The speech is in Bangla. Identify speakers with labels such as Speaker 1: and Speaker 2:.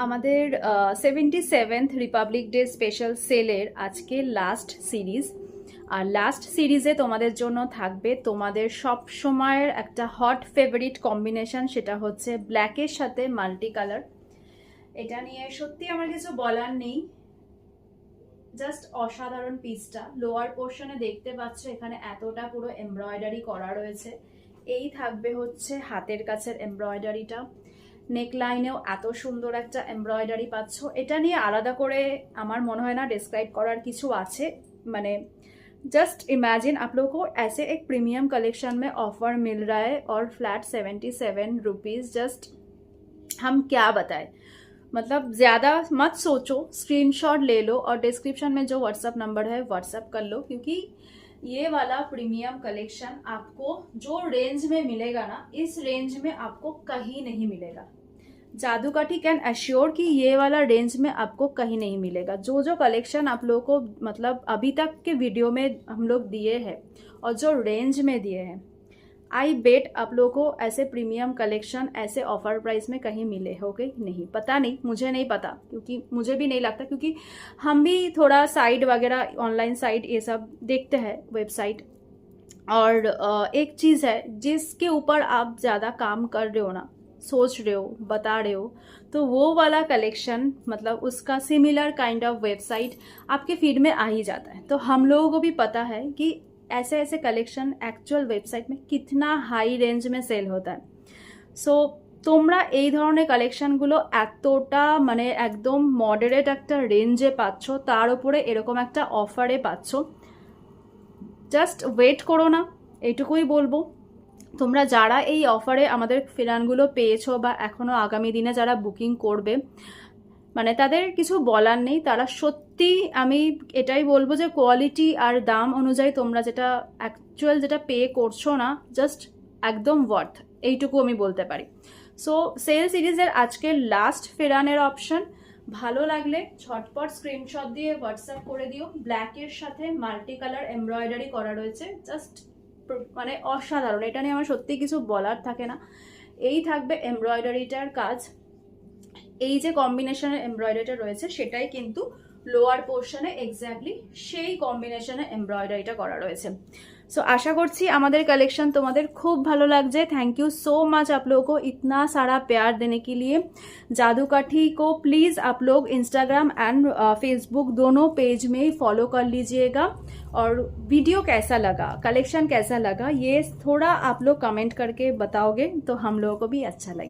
Speaker 1: আমাদের 77th রিপাবলিক ডে স্পেশাল সেলের আজকে লাস্ট সিরিজ। আর লাস্ট সিরিজে তোমাদের জন্য থাকবে তোমাদের সব সময়ের একটা হট ফেভারিট কম্বিনেশন, সেটা হচ্ছে ব্ল্যাকের সাথে মাল্টি কালার। এটা নিয়ে সত্যি আমার কিছু বলার নেই, জাস্ট অসাধারণ পিসটা। লোয়ার পোর্শনে দেখতে পাচ্ছ এখানে এতটা পুরো এমব্রয়ডারি করা রয়েছে। এই থাকবে হচ্ছে হাতের কাছের এমব্রয়ডারিটা। নেকলাইনেও এত সুন্দর একটা এমব্রয়ডারি পাচ্ছ। এটা নিয়ে আলাদা করে আমার মনে হয় না ডিসক্রাইব করার কিছু আছে। মানে जस्ट इमेजिन आप लोगों को ऐसे एक प्रीमियम कलेक्शन में ऑफर मिल रहा है और फ्लैट 77 रुपीज़। जस्ट हम क्या बताएं, मतलब ज़्यादा मत सोचो, स्क्रीनशॉट ले लो और डिस्क्रिप्शन में जो व्हाट्सअप नंबर है व्हाट्सअप कर लो, क्योंकि ये वाला प्रीमियम कलेक्शन आपको जो रेंज में मिलेगा ना, इस रेंज में आपको कहीं नहीं मिलेगा। जादूकाठी कैन एश्योर कि ये वाला रेंज में आपको कहीं नहीं मिलेगा। जो जो कलेक्शन आप लोगों को मतलब अभी तक के वीडियो में हम लोग दिए हैं और जो रेंज में दिए हैं, आई बेट आप लोगों को ऐसे प्रीमियम कलेक्शन ऐसे ऑफर प्राइस में कहीं मिले होंगे नहीं। पता नहीं, मुझे नहीं पता, क्योंकि मुझे भी नहीं लगता, क्योंकि हम भी थोड़ा साइट वगैरह ऑनलाइन साइट ये सब देखते हैं, वेबसाइट। और एक चीज़ है जिसके ऊपर आप ज़्यादा काम कर रहे हो ना, सोच रहे हो, बता रहे हो, तो वो वाला कलेक्शन मतलब उसका सिमिलर काइंड ऑफ वेबसाइट आपके फीड में आ ही जाता है। तो हम लोगों को भी पता है कि ऐसे ऐसे कलेक्शन एक्चुअल वेबसाइट में कितना हाई रेंज में सेल होता है। सो তোমরা এই ধরনের কালেকশনগুলো এতটা মানে একদম মডারেট একটা রেঞ্জে পাচ্ছ, তার উপরে এরকম একটা অফারে পাচ্ছ। জাস্ট ওয়েট করো না, এইটুকুই বলবো। তোমরা যারা এই অফারে আমাদের ফিরানগুলো পেয়েছো বা এখনও আগামী দিনে যারা বুকিং করবে, মানে তাদের কিছু বলার নেই। তারা সত্যি, আমি এটাই বলবো যে কোয়ালিটি আর দাম অনুযায়ী তোমরা যেটা অ্যাকচুয়াল যেটা পে করছো না, জাস্ট একদম ওয়ার্থ, এইটুকু আমি বলতে পারি। সো সেল সিরিজের আজকের লাস্ট ফেরানের অপশন। ভালো লাগলে ঝটপট স্ক্রিনশট দিয়ে হোয়াটসঅ্যাপ করে দিও। ব্ল্যাকের সাথে মাল্টি কালার এমব্রয়ডারি করা রয়েছে, জাস্ট মানে অসাধারণ। এটা নিয়ে আমার সত্যি কিছু বলার থাকে না। এই থাকবে এমব্রয়ডারিটার কাজ। এই যে কম্বিনেশনের এমব্রয়ডারিটা রয়েছে সেটাই কিন্তু লোয়ার পোর্শনে এক্স্যাক্টলি সেই কম্বিনেশনে এমব্রয়ডারিটা করা রয়েছে। सो आशा करছি আমাদের कलेक्शन তোমাদের खूब ভালো লাগছে। थैंक यू सो मच आप लोगों को इतना सारा प्यार देने के लिए। जादूकाठी को प्लीज़ आप लोग इंस्टाग्राम एंड फेसबुक दोनों पेज में फॉलो कर लीजिएगा। और वीडियो कैसा लगा, कलेक्शन कैसा लगा, ये थोड़ा आप लोग कमेंट करके बताओगे तो हम लोगों को भी अच्छा लगेगा।